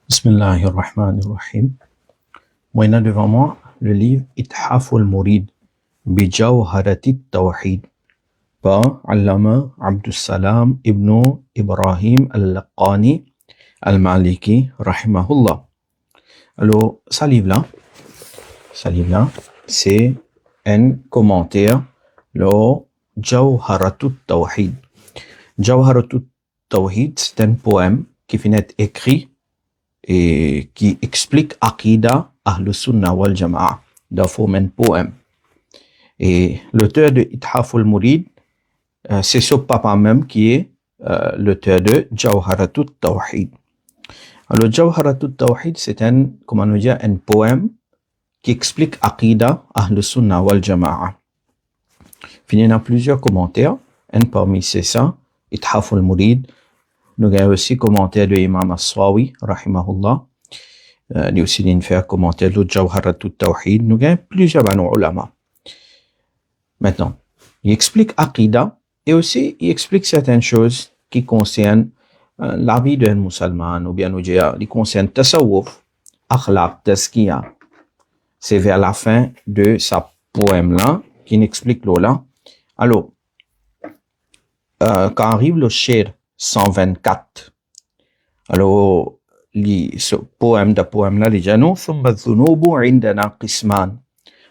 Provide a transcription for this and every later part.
Bismillahirrahmanirrahim. Moi, il a devant moi le livre Ithaf al-Murid bi Jawharatit Tawhid par Allama Abdussalam ibn Ibrahim al-Laqani al-Maliki rahimahullah. Alors, ce livre-là, c'est un commentaire, le Jawharatut Tawhid. Jawharatut Tawhid, c'est un poème qui finit d'être écrit et qui explique Aqida Ahl Sunnah wal Jama'a d'un un poème. Et l'auteur de Ithaf al-Murid, c'est ce papa même qui est l'auteur de Jawharatut Tawhid. Alors, Jawharatut Tawhid, c'est un poème qui explique Aqida Ahl Sunnah wal Jama'a. Il y en a plusieurs commentaires. Un parmi c'est ça, Ithaf al-Murid. Nous avons aussi commentaire de Imam As-Sawi, rahimahullah. Nous aussi fait un commentaire de Jawharatut Tawhid. Nous avons plusieurs ulama. Maintenant, il explique Aqida et aussi il explique certaines choses qui concernent la vie d'un musulman, ou bien nous dire, qui concernent Tasawwuf, Akhlaq, Tazkiya. C'est vers la fin de sa poème-là qu'il explique là. Alors, quand arrive le shir 124. Alors, ce poème-là, les gens, ثم الذنوب عندنا قسمان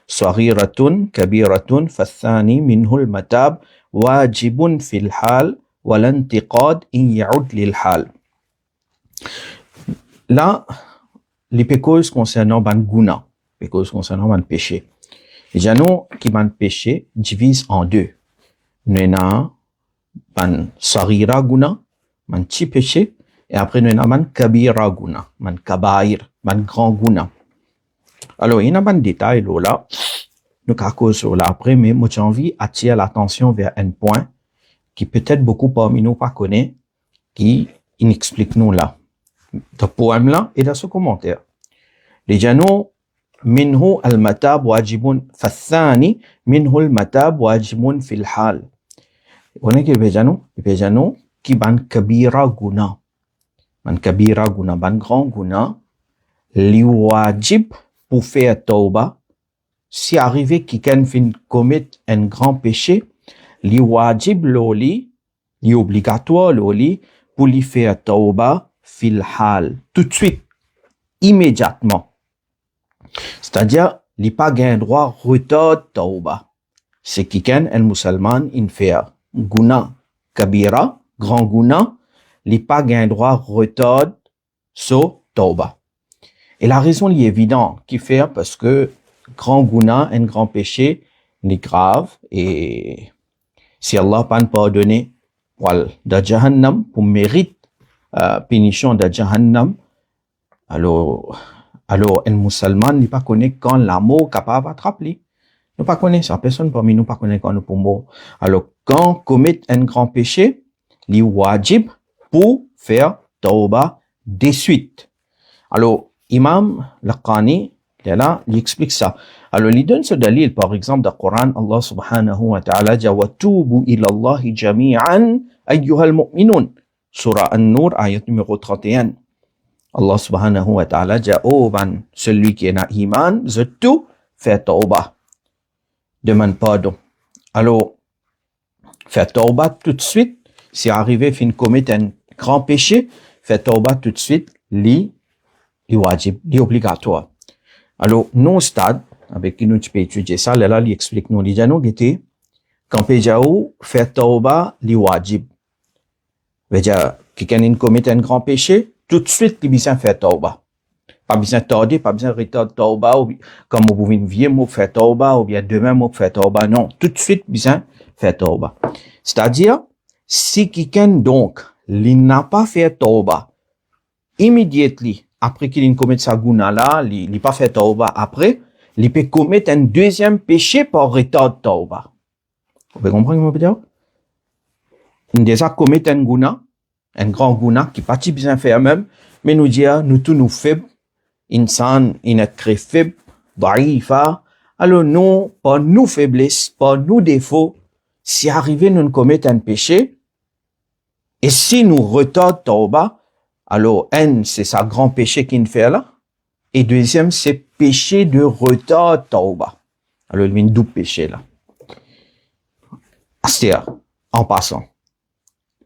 صغيرة كبيرة فالثاني منه المتاب واجب في الحال ولا انتقاد إن يعد للحال. Là, les pécos concernant ban guna, pécos concernant ban péché. Les gens qui ban péché divisent en deux. Nous avons ban sarira guna, man petit péché, et après nous avons man kabira guna, man kabair, man grand guna. Alors, il y a un détail là, nous cause là après, mais moi j'ai envie d'attirer l'attention vers un point qui peut-être beaucoup parmi nous pas connaît, qui explique nous là, dans ce poème là et dans ce commentaire. Les gens minhu al-matab wajibun fathani minhu al-matab wajibun fil hal. On est que les gens qui ban kabira guna, ban grand guna, li wajib pour faire tauba. Si arrivé quelqu'un fin commet un grand péché, li wajib loli, li obligatoire loli pour lui faire tauba fil hal, tout de suite, immédiatement. C'est-à-dire, li pas gain droit retard tauba. C'est quelqu'un un musulman in fait guna kabira, grand guna, li pas gain droit retard so tauba. Et la raison est évidente qui fait parce que grand guna, un grand péché, est grave et si Allah pas pardonné de Jahannam pour mérite punition de Jahannam, alors un musulman n'est pas connaît quand l'amour capable d'attraper. Nous pas connaît ça, personne parmi nous pas connaît quand nous pour mort. Alors quand commet un grand péché, li wajib pour faire tauba de suite. Alors Imam Laqani là, il explique ça. Alors, il donne ce dalil, par exemple, dans le Coran, Allah subhanahu wa ta'ala dit wa tubu ila Allah jami'an ayyuhal mu'minun. Surah An-Nur, ayat numéro 31. Allah subhanahu wa ta'ala dit oh ban, celui qui est dans iman, je tout fait tauba. Demande pardon. Alors, fait tauba tout de suite. Si arrivé fin commettre un grand péché, fait tauba tout de suite, li wajib, li obligatoire. Alors, non stade, avec qui nous peux étudier ça, là, il explique nous, il dit, nous, quand péjaou, fait tauba, li wajib. Veut dire, quelqu'un commet un grand péché, tout de suite, il besoin faire tauba. Pas besoin de tarder, pas besoin de retarder tauba, ou comme vous pouvez vieux mot faire tauba, ou bien demain mot faire tauba. Non, tout de suite, besoin faire tauba. C'est-à-dire, si quelqu'un, donc, il n'a pas fait tauba, immédiatement, après qu'il commet sa guna là, il pas fait tauba après, il peut commettre un deuxième péché par retard de tauba. Vous pouvez comprendre ce que je veux dire? Il déjà commet un guna, un grand guna qui pas bien faire même, mais nous dire, nous tous nous faibles, insan, il est très faible, da'ifa, alors nous, par nos faiblesses, par nos défauts, si arrivé nous commettons un péché, et si nous retardons tauba, Alors, un, c'est sa grand péché qu'il fait là. Et deuxième, c'est péché de retard tauba. Alors, il y a une double péché là. C'est-à-dire, en passant.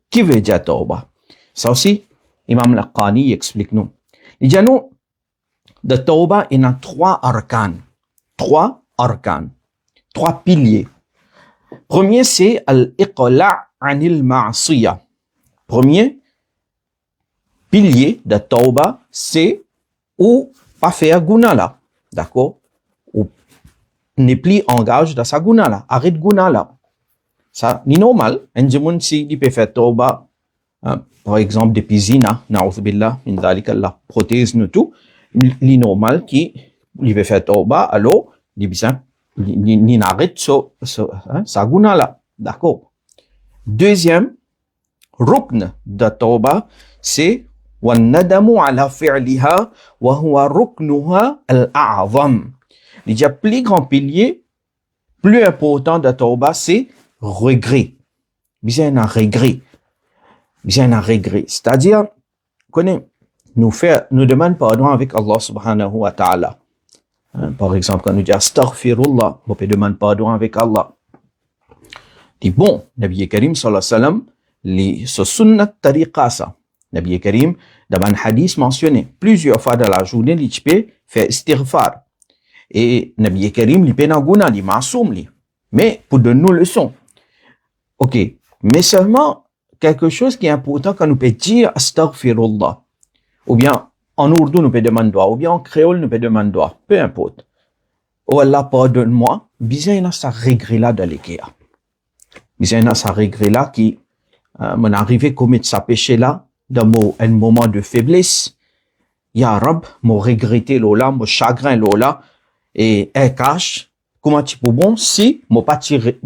Qui veut dire tauba? Ça aussi, Imam Laqani explique nous. Il dit nous, de tauba, il y a trois arcanes. Trois piliers. Premier, c'est al-iqla' anil ma'siyah. Premier pilier de tauba, c'est ou pas faire guna là. D'accord? Ou ne plus engage dans sa guna là. Arrête guna là. Ça, ni normal. Un monde si il peut faire tauba, par exemple, depuis zina, na'udhu billah, min dhalika, la prothèse, nous tout, ni normal qui, il veut faire tauba, alors, il bien, il arrête sa guna là. D'accord? Deuxième, rukn de tauba, c'est وَالنَّدَمُ عَلَى فِعْلِهَا وَهُوَ رُكْنُهَا الْأَعْظَمُ. Il y a plus grand pilier, plus important de tauba, c'est regret. Bien un regret. C'est-à-dire, nous demandons pardon avec Allah subhanahu wa ta'ala. Par exemple, quand nous disons astaghfirullah, on peut demander pardon avec Allah. Dit bon, Nabi Karim sallallahu alayhi wa sallam, ce sunnat tariqa ça. Nabi Karim, dans un hadith mentionné plusieurs fois dans la journée, il peut faire istighfar. Et Nabi Karim, il peut n'aguna, il masoum, mais pour donner nos leçons. Ok, mais seulement quelque chose qui est important quand nous peut dire astaghfirullah. Ou bien en ourdou nous peut demander doigt, ou bien en créole nous peut demander doigt, peu importe. Oh Allah, pardonne-moi, bizarre il a sa regret là dans l'équerre. Bizarre il a sa regret là qui m'en arrivé commettre sa péché là dans un moment de faiblesse. Ya Rab, m'ont regretté l'ola, m'ont chagrin l'ola, et un cache, comment tu peux bon si m'ont pas tiré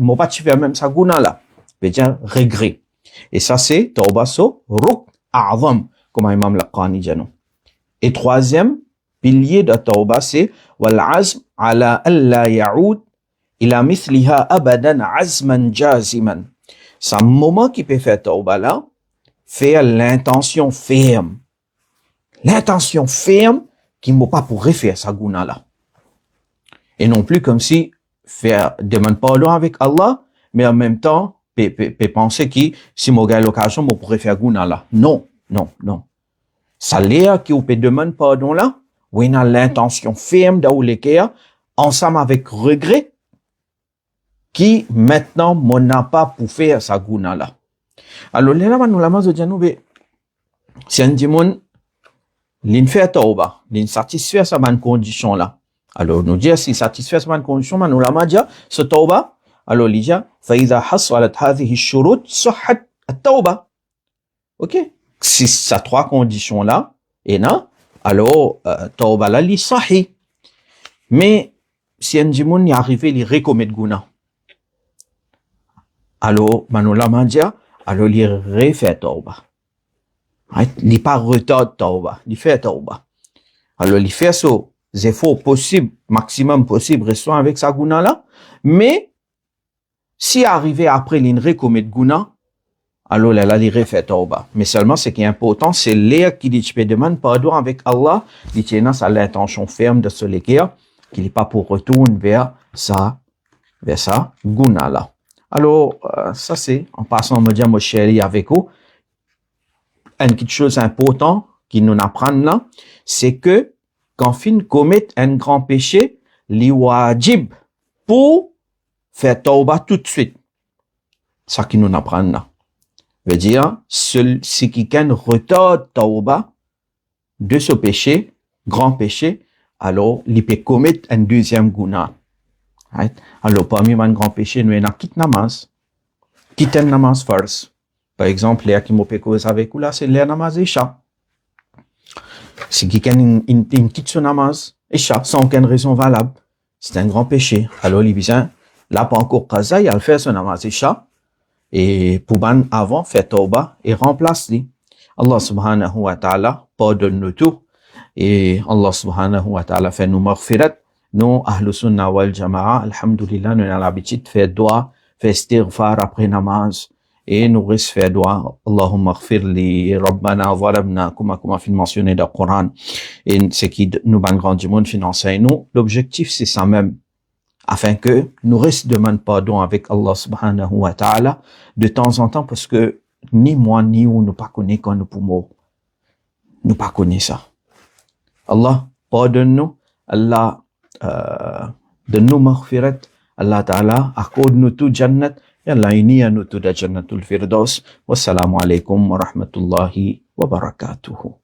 même sa gouna là. Veut dire regret. Et ça c'est tauba so ruk a'zam, comme Imam Laqani dit non. Et troisième pilier de tauba c'est wal azm ala alla ya'ud ila mithliha abadan azman jaziman. C'est un moment qui peut faire tauba là, faire l'intention ferme qui m'a pas pour refaire sa gouna là. Et non plus comme si faire demande pardon avec Allah, mais en même temps penser que si moi gagne l'occasion, moi pourrais faire gouna là. Non. Ça l'air qui vous peut demander pardon là, ou il a l'intention ferme dans l'équerre, ensemble avec regret, qui maintenant moi n'a pas pour faire sa gouna là. Alors là nous la masse de Janoube, si un dimon l'in fait tauba, l'in satisfait sa bonne condition là. Alors nous dire si satisfait sa bonne condition, nous la masse ce tauba. Alors l'ija فإذا حصلت هذه الشروط صحت التوبة. OK, si ça trois conditions là et là alors tauba là li sahih. Mais si un dimon y arrivé li recommettre guna, alors manou la mandia alors li refait tauba. Li pas retard tauba, li fait tauba. Alors li fait so efforts possible, maximum possible restant avec sa guna là, mais si arrivé après l'in commet guna, alors là, il refait tauba. Mais seulement, ce qui est important, c'est l'air qui dit, tu peux demander pardon avec Allah, il tient à l'intention ferme de se l'équerre, qu'il n'est pas pour retourner vers sa guna là. Alors, ça c'est, en passant, me dire, mon chéri, avec vous, une petite chose importante qui nous apprend là, c'est que, quand fin commet un grand péché, li wajib pour faire tauba tout de suite. Ça qui nous apprend là. Veut dire, si quelqu'un retarde tauba de ce péché, grand péché, alors il peut commettre un deuxième guna. Right? Alors parmi un grand péché, nous avons quitte namaz. Quitte un namaz first. Par exemple, l'air qui m'a cause avec vous là, c'est l'air namaz isha. Si quelqu'un quitte ce namaz isha sans aucune raison valable, c'est un grand péché. Alors il vient là, pas encore qaza, il a fait son namaz isha, et pour ban avant, fait tauba, et remplace-li. Allah subhanahu wa ta'ala, pardonne-nous tout, et Allah subhanahu wa ta'ala fait nous maghfirat, nous, ahlus sunnah wal jama'a, alhamdulillah, nous avons l'habitude de faire dua, faire istighfar après namaz, et nous reste fait doigt Allahumma ighfir li rabbana zalamna comme fin mentionné dans le Coran et ce qui nous ban grand du monde financer nous l'objectif c'est ça même afin que nous reste demande pardon avec Allah subhanahu wa ta'ala de temps en temps parce que ni moi ni vous nous pas connaît quand nous poumons nous pas connaît ça Allah pardonne-nous Allah donne-nous maghfirat Allah ta'ala accorde-nous tout jannat et Allah ini nous tout jannatul firdaus wassalamu alaikum wa rahmatullahi wa barakatuhu